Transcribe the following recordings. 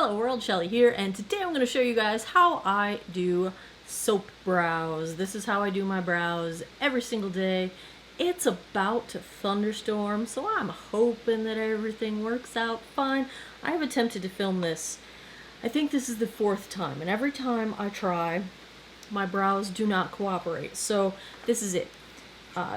Hello world, Shelly here, and today I'm going to show you guys how I do soap brows. This is how I do my brows every single day. It's about to thunderstorm, so I'm hoping that everything works out fine. I have attempted to film this. I think this is the 4th time, and every time I try, my brows do not cooperate. So this is it.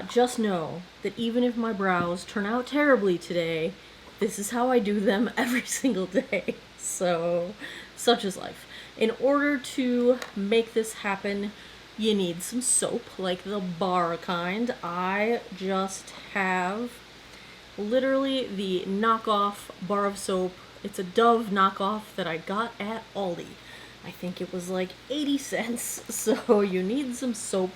Just know that even if my brows turn out terribly today, this is how I do them every single day. So, such is life. In order to make this happen, you need some soap, like the bar kind. I just have literally the knockoff bar of soap. It's a Dove knockoff that I got at Aldi. I think it was like 80 cents, so you need some soap.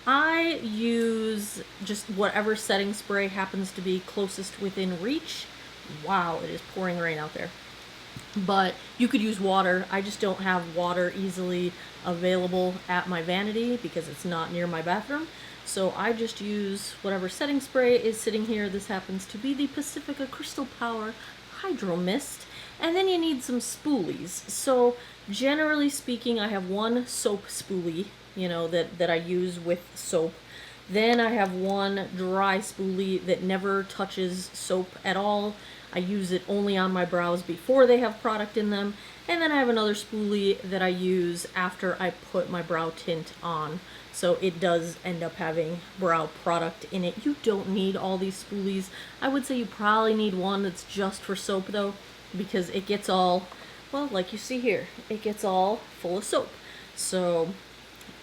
I use just whatever setting spray happens to be closest within reach. Wow, it is pouring rain out there. But you could use water. I just don't have water easily available at my vanity because it's not near my bathroom. So I just use whatever setting spray is sitting here. This happens to be the Pacifica Crystal Power Hydro Mist. And then you need some spoolies. So generally speaking, I have one soap spoolie, that I use with soap. Then I have one dry spoolie that never touches soap at all. I use it only on my brows before they have product in them. And then I have another spoolie that I use after I put my brow tint on. So it does end up having brow product in it. You don't need all these spoolies. I would say you probably need one that's just for soap though, because it gets all, well, like you see here, it gets all full of soap. So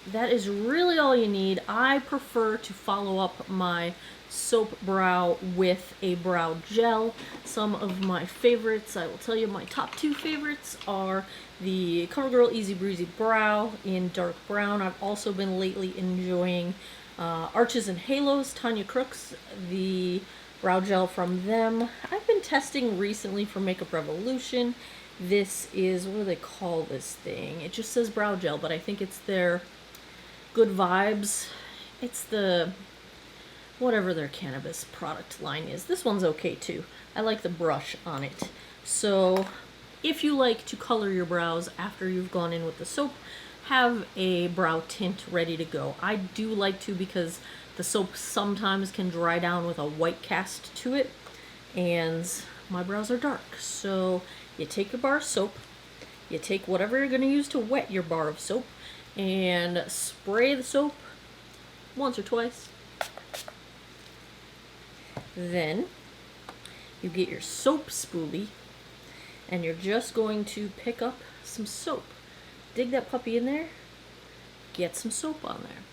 that is really all you need. I prefer to follow up my soap brow with a brow gel. Some of my favorites, I will tell you, my top 2 favorites are the CoverGirl Easy Breezy Brow in dark brown. I've also been lately enjoying Arches and Halos, Tanya Crooks, the brow gel from them. I've been testing recently for Makeup Revolution. This is, what do they call this thing? It just says brow gel, but I think it's their Good Vibes. It's the whatever their cannabis product line is. This one's okay too. I like the brush on it. So if you like to color your brows after you've gone in with the soap, have a brow tint ready to go. I do like to because the soap sometimes can dry down with a white cast to it, and my brows are dark. So you take your bar of soap, you take whatever you're going to use to wet your bar of soap, and spray the soap once or twice. Then you get your soap spoolie, and you're just going to pick up some soap. Dig that puppy in there, get some soap on there.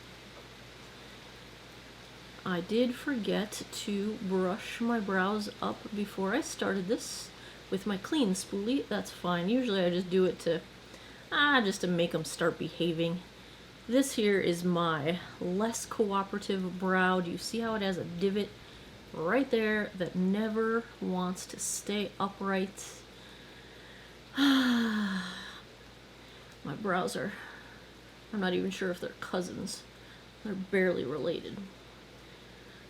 I did forget to brush my brows up before I started this with my clean spoolie. That's fine. Usually I just do it to make them start behaving. This here is my less cooperative brow. Do you see how it has a divot right there that never wants to stay upright? My brows are, I'm not even sure if they're cousins. They're barely related.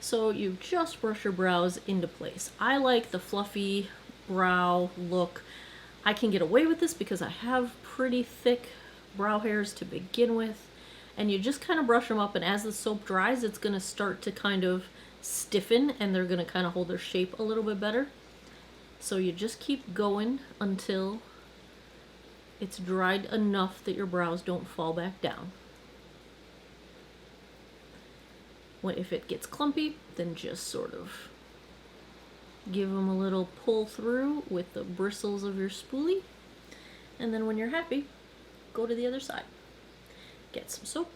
So you just brush your brows into place. I like the fluffy brow look. I can get away with this because I have pretty thick brow hairs to begin with. And you just kind of brush them up, and as the soap dries, it's going to start to kind of stiffen, and they're going to kind of hold their shape a little bit better. So you just keep going until it's dried enough that your brows don't fall back down. If it gets clumpy, then just sort of give them a little pull through with the bristles of your spoolie. And then when you're happy, go to the other side. Get some soap.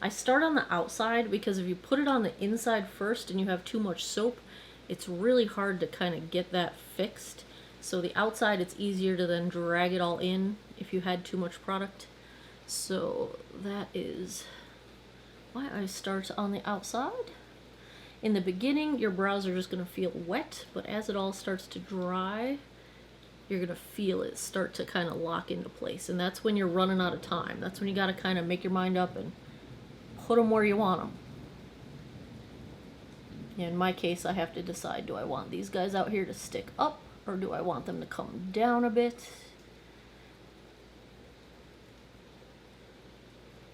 I start on the outside because if you put it on the inside first and you have too much soap, it's really hard to kind of get that fixed. So the outside, it's easier to then drag it all in if you had too much product. So that is why I start on the outside. In the beginning, your brows are just going to feel wet, but as it all starts to dry, you're going to feel it start to kind of lock into place. And that's when you're running out of time. That's when you got to kind of make your mind up and put them where you want them. In my case, I have to decide, do I want these guys out here to stick up, or do I want them to come down a bit?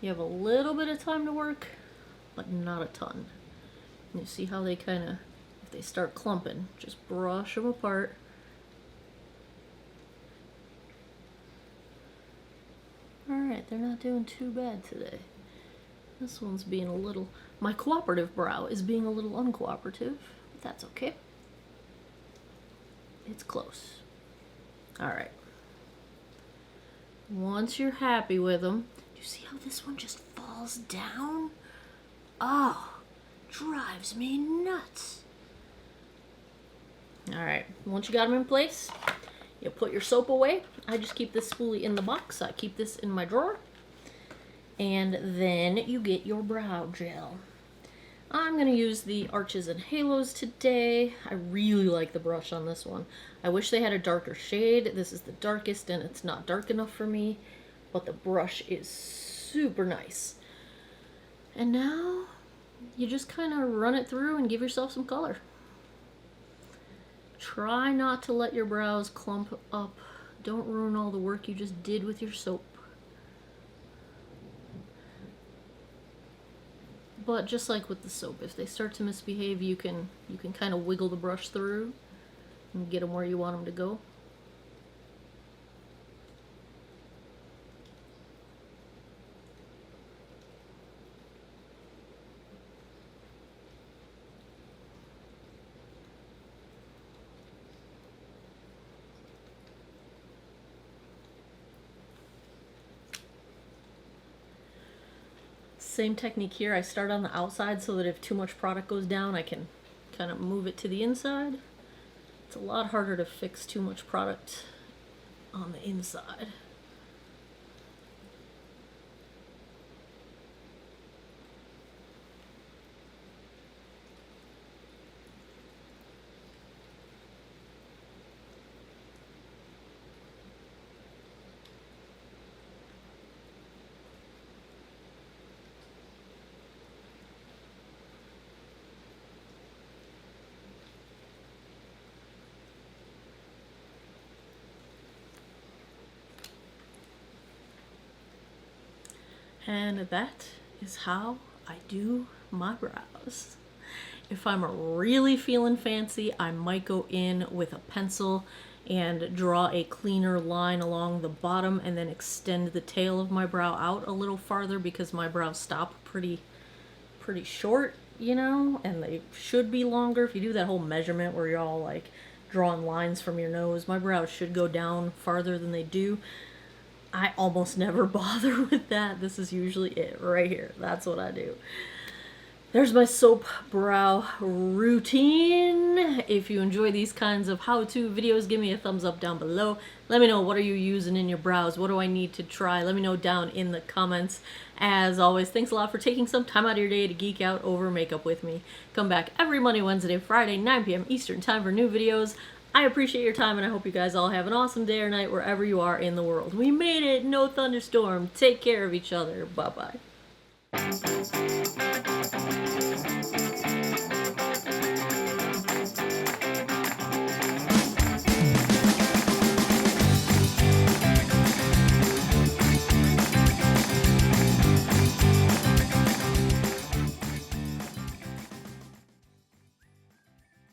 You have a little bit of time to work, but not a ton. You see how they kind of, if they start clumping, just brush them apart. Alright, they're not doing too bad today. This one's being a little, my cooperative brow is being a little uncooperative, but that's okay. It's close. Alright. Once you're happy with them, do you see how this one just falls down? Oh, drives me nuts. Alright, once you got them in place, you put your soap away. I just keep this spoolie in the box. I keep this in my drawer. And then you get your brow gel. I'm going to use the Arches and Halos today. I really like the brush on this one. I wish they had a darker shade. This is the darkest and it's not dark enough for me. But the brush is super nice. And now you just kind of run it through and give yourself some color. Try not to let your brows clump up. Don't ruin all the work you just did with your soap. But just like with the soap, if they start to misbehave, you can kind of wiggle the brush through and get them where you want them to go. Same technique here. I start on the outside so that if too much product goes down, I can kind of move it to the inside. It's a lot harder to fix too much product on the inside. And that is how I do my brows. If I'm really feeling fancy, I might go in with a pencil and draw a cleaner line along the bottom and then extend the tail of my brow out a little farther because my brows stop pretty short, you know, and they should be longer. If you do that whole measurement where you're all like drawing lines from your nose, my brows should go down farther than they do. I almost never bother with that. This is usually it right here. That's what I do. There's my soap brow routine. If you enjoy these kinds of how-to videos, give me a thumbs up down below. Let me know, what are you using in your brows? What do I need to try? Let me know down in the comments. As always, thanks a lot for taking some time out of your day to geek out over makeup with me. Come back every Monday, Wednesday, Friday, 9 p.m. Eastern time for new videos. I appreciate your time, and I hope you guys all have an awesome day or night wherever you are in the world. We made it! No thunderstorm. Take care of each other. Bye-bye.